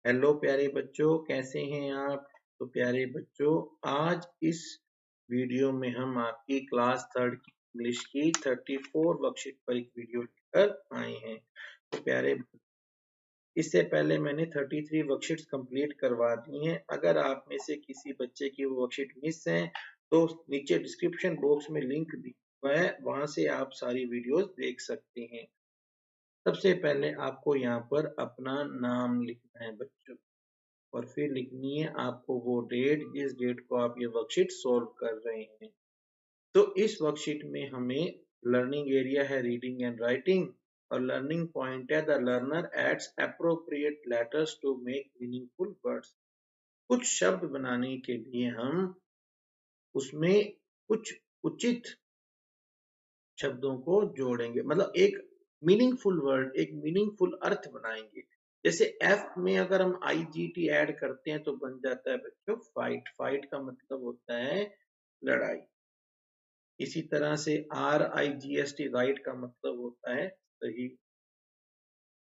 Hello प्यारे बच्चों, कैसे हैं आप? तो प्यारे बच्चों, आज इस वीडियो में हम आपकी क्लास थर्ड की इंग्लिश की 34 वर्कशीट पर एक वीडियो लेकर आए हैं। तो प्यारे, इससे पहले मैंने 33 वर्कशीट्स कंप्लीट करवा दी हैं। अगर आप में से किसी बच्चे की वो वर्कशीट मिस है तो नीचे डिस्क्रिप्शन बॉक्स में लिंक दिया हुआ है, वहां से आप सारी वीडियोस देख सकते हैं। सबसे पहले आपको यहाँ पर अपना नाम लिखना है बच्चों, और फिर लिखनी है आपको वो डेट जिस डेट को आप ये वर्कशीट सॉल्व कर रहे हैं। तो इस वर्कशीट में हमें लर्निंग एरिया है रीडिंग एंड राइटिंग, और लर्निंग पॉइंट है the learner adds appropriate letters to make meaningful words. कुछ शब्द बनाने के लिए हम उसमें कुछ उचित शब्दों को जोड़ेंगे, मतलब एक मीनिंगफुल वर्ड, एक मीनिंगफुल अर्थ बनाएंगे। जैसे एफ में अगर हम IGT ऐड करते हैं तो बन जाता है बच्चों फाइट। फाइट का मतलब होता है लड़ाई। इसी तरह से RIGST राइट का मतलब होता है सही।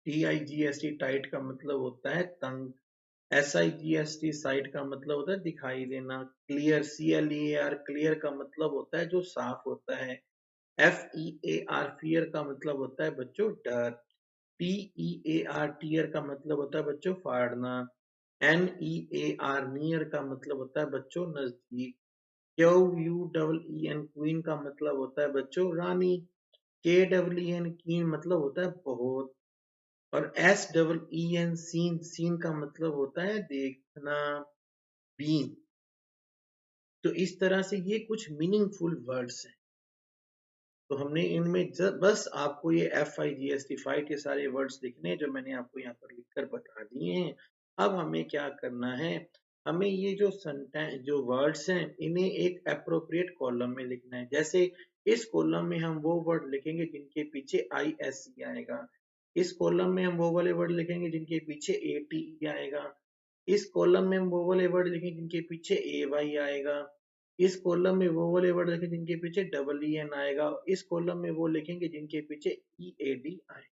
TIGST टाइट का मतलब होता है तंग। SIGST साइट का मतलब होता है दिखाई देना। क्लियर CLEAR क्लियर का मतलब होता है जो साफ होता है। FEAR फियर का मतलब होता है बच्चों डर। TEAR टीयर का मतलब होता है बच्चों फाड़ना। NEAR नियर का मतलब होता है बच्चों नजदीक। QUEEN क्वीन का मतलब होता है बच्चों रानी। KEEN कीन मतलब होता है बहुत। और SEEN सीन सीन का मतलब होता है देखना, बीन। तो इस तरह से ये कुछ मीनिंगफुल वर्ड्स हैं। तो हमने इनमें बस आपको ये FIGST फाइट के सारे वर्ड्स लिखने हैं जो मैंने आपको यहाँ पर लिखकर बता दिए हैं। अब हमें क्या करना है, हमें ये जो सेंटेंस जो वर्ड्स हैं इन्हें एक एप्रोप्रिएट कॉलम में लिखना है। जैसे इस कॉलम में हम वो वर्ड लिखेंगे जिनके पीछे ISE आएगा। इस कॉलम में हम वो वाले वर्ड लिखेंगे जिनके पीछे ATE आएगा। इस कॉलम में हम वो वाले वर्ड लिखेंगे जिनके पीछे AY आएगा। इस कॉलम में वो वाले वर्ड लिखेंगे जिनके पीछे EEN आएगा। इस कॉलम में वो लिखेंगे जिनके पीछे EAD आएगा।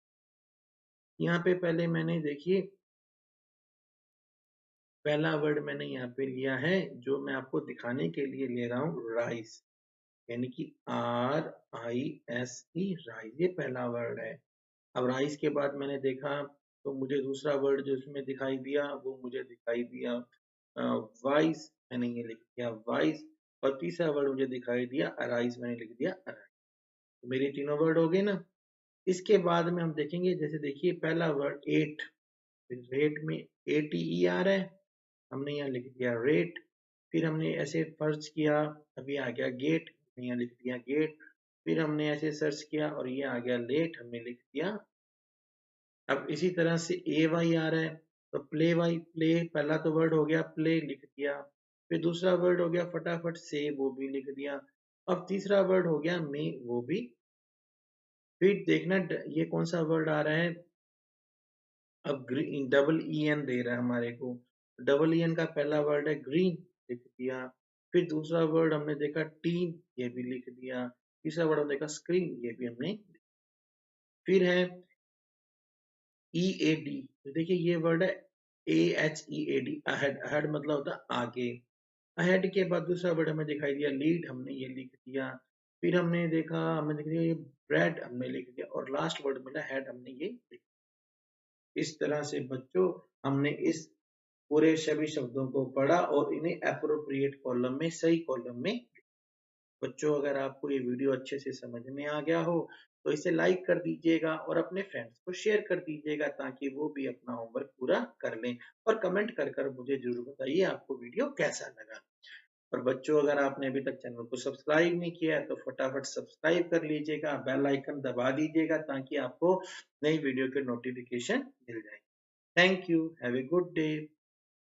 यहाँ पे पहले मैंने देखिए पहला वर्ड मैंने यहाँ पे लिया है जो मैं आपको दिखाने के लिए ले रहा हूँ, राइस, यानी कि RISE राइस, ये पहला वर्ड है। अब राइस के बाद मैंने देखा तो मुझे दूसरा वर्ड जो इसमें दिखाई दिया वो मुझे दिखाई दिया वाइस, मैंने ये लिख दिया वाइस। और तीसरा वर्ड मुझे दिखाई दिया अराइज, मैंने लिख दिया अराइज। तो मेरे तीनों वर्ड हो गए ना। इसके बाद में हम देखेंगे, जैसे देखिए पहला वर्ड एट, रेट में ATE आ रहा है, हमने यहाँ लिख दिया रेट। फिर हमने ऐसे सर्च किया, अभी आ गया गेट, यहाँ लिख दिया गेट। फिर हमने ऐसे सर्च किया और ये आ गया लेट, हमने लिख दिया। अब इसी तरह से AY आ रहा है तो प्ले वाई प्ले, पहला तो वर्ड हो गया प्ले, लिख दिया। फिर दूसरा वर्ड हो गया फटाफट से, वो भी लिख दिया। अब तीसरा वर्ड हो गया मे, वो भी। फिर देखना ये कौन सा वर्ड आ रहा है। अब ग्रीन, EEN दे रहा है हमारे को। EEN का पहला वर्ड है ग्रीन, लिख दिया। फिर दूसरा वर्ड हमने देखा टीन, ये भी लिख दिया। तीसरा वर्ड हमने देखा स्क्रीन, ये भी हमने। फिर है EAD, तो देखिए ये वर्ड है AHEAD, अहेड। अहेड मतलब होता है आगे। अहेड के बाद दूसरा वर्ड हमें दिखाई दिया लीड, हमने ये लिख दिया। फिर हमने देखा, हमने लिख दिया ये ब्रेड, हमने लिख दिया। और लास्ट वर्ड मिला हेड, हमने ये लिख दिया। इस तरह से बच्चों हमने इस पूरे सभी शब्दों को पढ़ा और इन्हें अप्रोप्रिएट कॉलम में, सही कॉलम में। बच्चों अगर आपको ये वीडियो अच्छे से समझ में आ गया हो तो इसे लाइक कर दीजिएगा और अपने फ्रेंड्स को शेयर कर दीजिएगा ताकि वो भी अपना होमवर्क पूरा कर लें। और कमेंट कर मुझे जरूर बताइए आपको वीडियो कैसा लगा। और बच्चों अगर आपने अभी तक चैनल को सब्सक्राइब नहीं किया है तो फटाफट सब्सक्राइब कर लीजिएगा, बेल आइकन दबा दीजिएगा ताकि आपको नई वीडियो के नोटिफिकेशन मिल जाए। Thank you, have a good day.